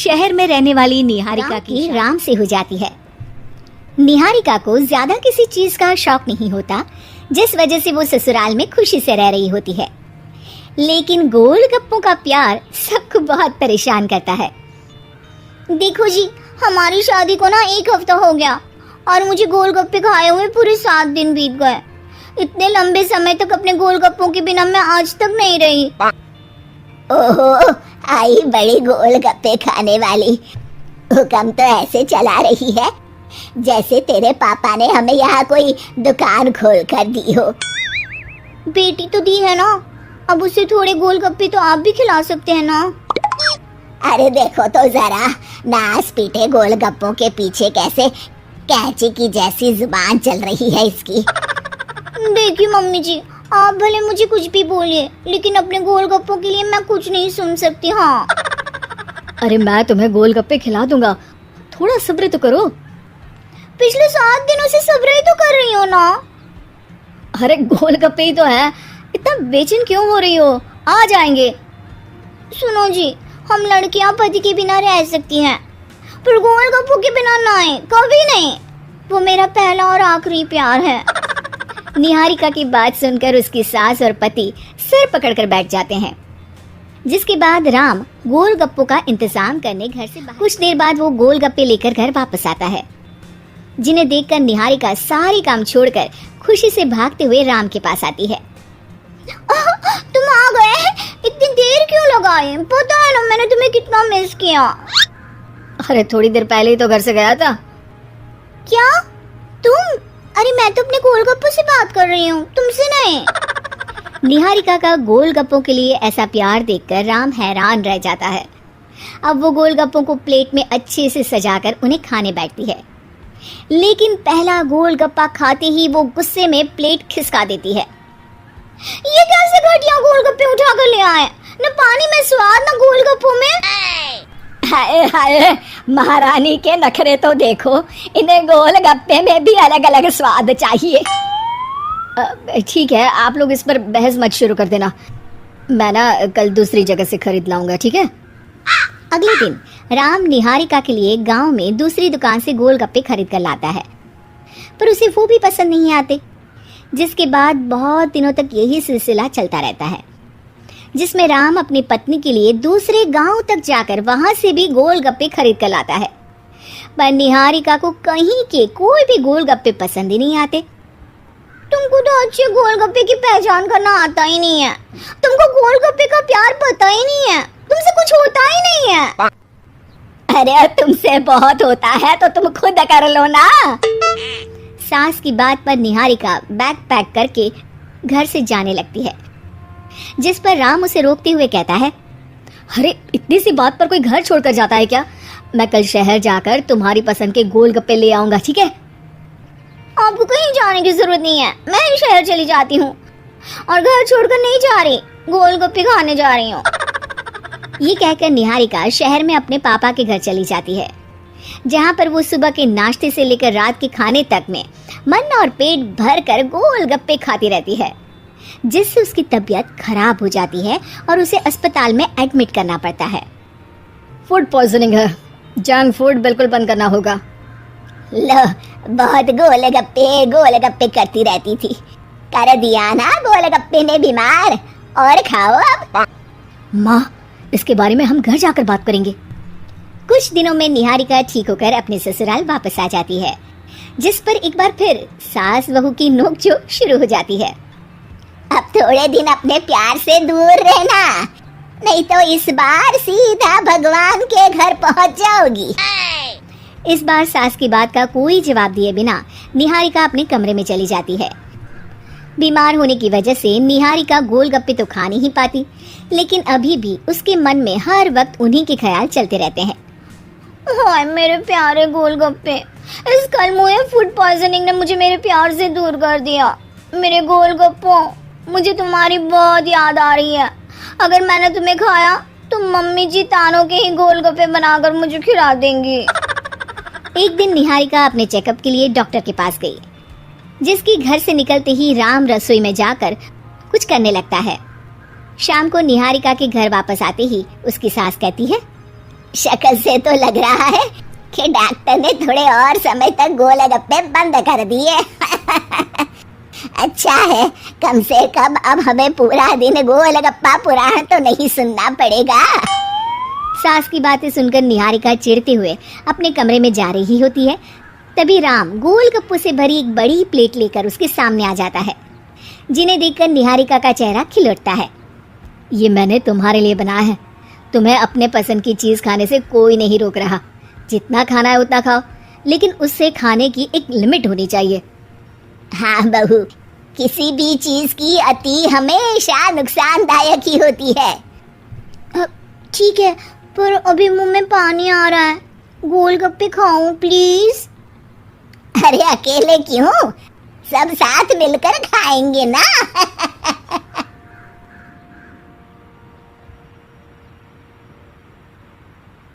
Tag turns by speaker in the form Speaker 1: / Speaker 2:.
Speaker 1: शहर में रहने वाली निहारिका की राम से हो जाती है। निहारिका को ज्यादा किसी चीज का शौक नहीं होता, जिस वजह से वो ससुराल में खुशी से रह रही होती है। लेकिन गोलगप्पों का प्यार सबको बहुत परेशान करता है। देखो जी, हमारी शादी को ना 1 हफ्ता हो गया और मुझे गोलगप्पे खाए हुए पूरे 7 दिन बीत गए। इतने लंबे समय तक अपने गोलगप्पों के बिना मैं आज तक नहीं रही।
Speaker 2: ओहो, आई बड़ी गोलगप्पे खाने वाली। हुक्म तो ऐसे चला रही है जैसे तेरे पापा ने हमें यहाँ कोई दुकान खोल कर दी हो।
Speaker 1: बेटी तो दी है ना, अब उसे थोड़े गोलगप्पे तो आप भी खिला सकते हैं ना।
Speaker 2: अरे देखो तो जरा, नास पीटे गोलगप्पों के पीछे कैसे कैंची की जैसी जुबान चल रही है इसकी।
Speaker 1: देखिए मम्मी जी, आप भले मुझे कुछ भी बोलिए, लेकिन अपने गोलगप्पों के लिए मैं कुछ नहीं सुन सकती। हाँ,
Speaker 3: अरे मैं तुम्हें गोलगप्पे खिला दूंगा, थोड़ा सब्र तो करो।
Speaker 1: पिछले 7 दिनों से सब्र ही तो कर रही हो ना।
Speaker 3: अरे गोलगप्पे ही तो है, इतना बेचैन क्यों हो रही हो? आ जाएंगे।
Speaker 1: सुनो जी, हम लड़कियां पति के बिना रह सकती हैं, पर गोलगप्पों के बिना नहीं, कभी नहीं। वो मेरा पहला और आखिरी प्यार है।
Speaker 3: निहारिका की बात सुनकर उसकी सास और पति सिर पकड़कर बैठ जाते हैं। जिसके बाद राम गोलगप्पों का इंतजाम करने घर से बाहर। कुछ देर बाद वो गोलगप्पे लेकर घर वापस आता है, जिन्हें देखकर निहारिका सारी काम छोड़कर खुशी से भागते हुए राम के पास आती है।
Speaker 1: तुम आ गए? इतनी देर क्यों लगाई? पता है ना मैंने तुम्हें कितना मिस किया।
Speaker 3: अरे थोड़ी देर पहले ही तो घर से गया था।
Speaker 1: क्या तुम? अरे मैं तो अपने गोलगप्पों से बात कर रही हूँ, तुमसे नहीं।
Speaker 3: निहारिका का गोलगप्पों के लिए ऐसा प्यार देखकर राम हैरान रह जाता है। अब वो गोलगप्पों को प्लेट में अच्छे से सजाकर उन्हें खाने बैठती है, लेकिन पहला गोलगप्पा खाते ही वो गुस्से में प्लेट खिसका देती है।
Speaker 1: ये कैसे घटिया गोलगप्पे उठा कर ले आए? न पानी में स्वाद, न गोलगप्पों में।
Speaker 2: हाय हाय, महारानी के नखरे तो देखो, इन्हें गोलगप्पे में भी अलग अलग स्वाद चाहिए।
Speaker 3: ठीक है, आप लोग इस पर बहस मत शुरू कर देना, मैं ना कल दूसरी जगह से खरीद लाऊंगा, ठीक है?
Speaker 1: अगले दिन राम निहारिका के लिए गांव में दूसरी दुकान से गोलगप्पे खरीद कर लाता है, पर उसे वो भी पसंद नहीं आते। जिसके बाद बहुत दिनों तक यही सिलसिला चलता रहता है, जिसमें राम अपनी पत्नी के लिए दूसरे गांव तक जाकर वहां से भी गोलगप्पे खरीद कर लाता है, पर निहारिका को कहीं के कोई भी गोलगप्पे पसंद ही नहीं आते। तुमको तो अच्छे गोलगप्पे की पहचान करना आता ही नहीं है, तुमको गोलगप्पे का प्यार पता ही नहीं है, तुमसे कुछ होता ही नहीं है।
Speaker 2: अरे तुमसे बहुत होता है तो तुम खुद कर लो ना।
Speaker 1: सास की बात पर निहारिका बैग पैक करके घर से जाने लगती है, जिस पर राम उसे रोकते हुए कहता है,
Speaker 3: अरे इतनी सी बात पर कोई घर छोड़कर जाता है क्या? मैं कल शहर जाकर तुम्हारी पसंद के गोलगप्पे ले आऊंगा, ठीक है?
Speaker 1: आपको कहीं जाने की जरूरत नहीं है, मैं ही शहर चली जाती हूँ और घर छोड़कर नहीं जा रही, गोलगप्पे खाने जा रही हूँ।
Speaker 3: ये कहकर निहारिका शहर में अपने पापा के घर चली जाती है, जहाँ पर वो सुबह के नाश्ते से लेकर रात के खाने तक में मन और पेट भर कर गोलगप्पे खाती रहती है, जिससे उसकी तबीयत खराब हो जाती है और उसे अस्पताल में एडमिट करना पड़ता है। फूड पॉइजनिंग है, जंक फूड बिल्कुल बंद करना होगा।
Speaker 2: लो, बहुत गोलगप्पे करती रहती थी, कर दिया ना गोलगप्पे ने बीमार। और खाओ अब।
Speaker 3: माँ, इसके बारे में हम घर जाकर बात करेंगे।
Speaker 1: कुछ दिनों में निहारिका ठीक होकर अपने ससुराल वापस आ जाती है, जिस पर एक बार फिर सास बहू की नोकझोंक शुरू हो जाती है।
Speaker 2: अब थोड़े दिन अपने प्यार से दूर रहना, नहीं तो इस बार सीधा भगवान के घर पहुंच जाओगी।
Speaker 1: इस बार सास की बात का कोई जवाब दिए बिना निहारिका अपने कमरे में चली जाती है। बीमार होने की वजह से निहारिका गोलगप्पे तो खा नहीं पाती, लेकिन अभी भी उसके मन में हर वक्त उन्हीं के ख्याल चलते रहते हैं। हाय मेरे प्यारे गोलगप्पे, इस कलमुए फूड पॉइजनिंग ने मुझे मेरे प्यार से दूर कर दिया। मेरे गोलगप्पों, मुझे तुम्हारी बहुत याद आ रही है। अगर मैंने तुम्हें खाया तो मम्मी जी तानों के ही गोलगप्पे बनाकर मुझे खिला देंगी। एक दिन निहारिका अपने चेकअप के लिए डॉक्टर के पास गई, जिसकी घर से निकलते ही राम रसोई में जाकर कुछ करने लगता है। शाम को निहारिका के घर वापस आते ही उसकी सास कहती है,
Speaker 2: शक्ल से तो लग रहा है कि डॉक्टर ने थोड़े और समय तक गोलगप्पे बंद कर दिए। अच्छा है, कम से कम अब हमें पूरा दिन गोलगप्पा पुराण तो नहीं सुनना पड़ेगा।
Speaker 3: सास की बातें सुनकर निहारिका चिढ़ते हुए अपने कमरे में जा रही होती है। तभी राम गोलगप्पों से भरी एक बड़ी प्लेट लेकर उसके सामने आ जाता है, जिन्हें देखकर निहारिका का चेहरा खिल उठता है। ये मैंने तुम्हारे लिए बनाया है। तुम्हें अपने पसंद की चीज खाने से कोई नहीं रोक रहा। जितना खाना है उतना खाओ, लेकिन उससे खाने की एक लिमिट होनी चाहिए।
Speaker 2: हाँ बहू, किसी भी चीज की अति हमेशा नुकसानदायक ही होती है।
Speaker 3: ठीक है, पर अभी मुंह में पानी आ रहा है। गोलगप्पे खाओ प्लीज।
Speaker 2: अरे अकेले क्यों, सब साथ मिलकर खाएंगे ना।